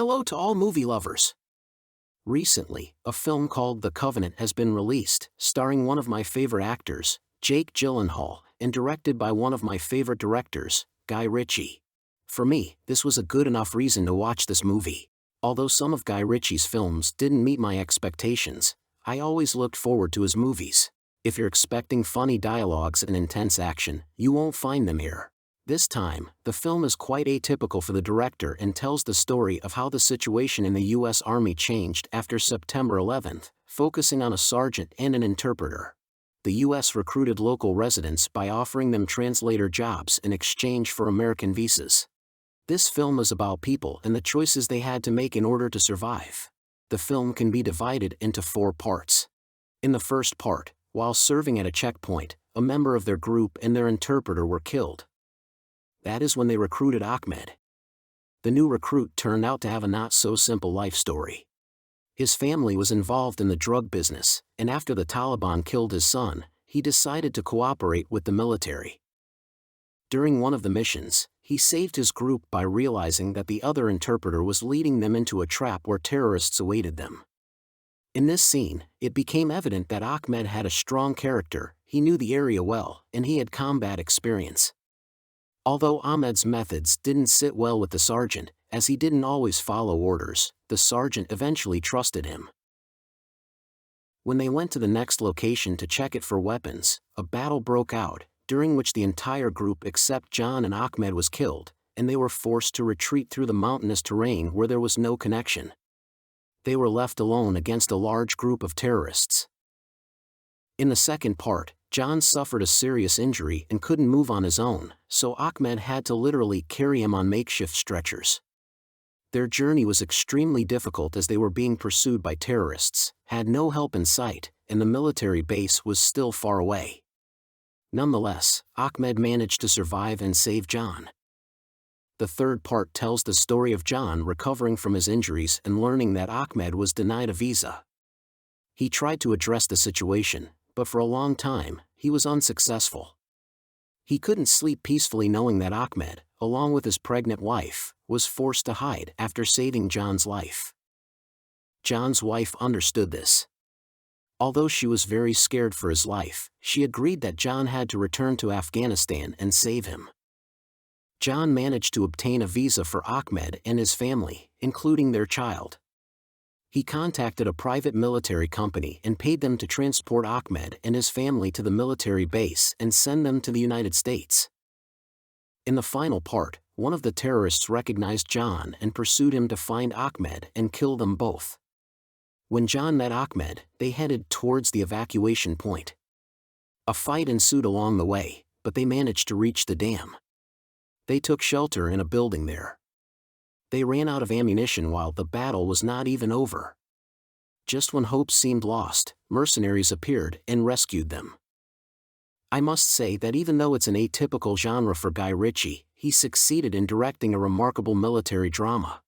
Hello to all movie lovers. Recently, a film called The Covenant has been released, starring one of my favorite actors, Jake Gyllenhaal, and directed by one of my favorite directors, Guy Ritchie. For me, this was a good enough reason to watch this movie. Although some of Guy Ritchie's films didn't meet my expectations, I always looked forward to his movies. If you're expecting funny dialogues and intense action, you won't find them here. This time, the film is quite atypical for the director and tells the story of how the situation in the U.S. Army changed after September 11th, focusing on a sergeant and an interpreter. The U.S. recruited local residents by offering them translator jobs in exchange for American visas. This film is about people and the choices they had to make in order to survive. The film can be divided into 4 parts. In the first part, while serving at a checkpoint, a member of their group and their interpreter were killed. That is when they recruited Ahmed. The new recruit turned out to have a not-so-simple life story. His family was involved in the drug business, and after the Taliban killed his son, he decided to cooperate with the military. During one of the missions, he saved his group by realizing that the other interpreter was leading them into a trap where terrorists awaited them. In this scene, it became evident that Ahmed had a strong character, he knew the area well, and he had combat experience. Although Ahmed's methods didn't sit well with the sergeant, as he didn't always follow orders, the sergeant eventually trusted him. When they went to the next location to check it for weapons, a battle broke out, during which the entire group except John and Ahmed was killed, and they were forced to retreat through the mountainous terrain where there was no connection. They were left alone against a large group of terrorists. In the second part, John suffered a serious injury and couldn't move on his own, so Ahmed had to literally carry him on makeshift stretchers. Their journey was extremely difficult as they were being pursued by terrorists, had no help in sight, and the military base was still far away. Nonetheless, Ahmed managed to survive and save John. The third part tells the story of John recovering from his injuries and learning that Ahmed was denied a visa. He tried to address the situation, but for a long time, he was unsuccessful. He couldn't sleep peacefully knowing that Ahmed, along with his pregnant wife, was forced to hide after saving John's life. John's wife understood this. Although she was very scared for his life, she agreed that John had to return to Afghanistan and save him. John managed to obtain a visa for Ahmed and his family, including their child. He contacted a private military company and paid them to transport Ahmed and his family to the military base and send them to the United States. In the final part, one of the terrorists recognized John and pursued him to find Ahmed and kill them both. When John met Ahmed, they headed towards the evacuation point. A fight ensued along the way, but they managed to reach the dam. They took shelter in a building there. They ran out of ammunition while the battle was not even over. Just when hope seemed lost, mercenaries appeared and rescued them. I must say that even though it's an atypical genre for Guy Ritchie, he succeeded in directing a remarkable military drama.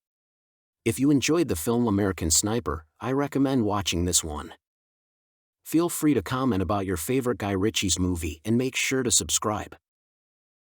If you enjoyed the film American Sniper, I recommend watching this one. Feel free to comment about your favorite Guy Ritchie's movie and make sure to subscribe.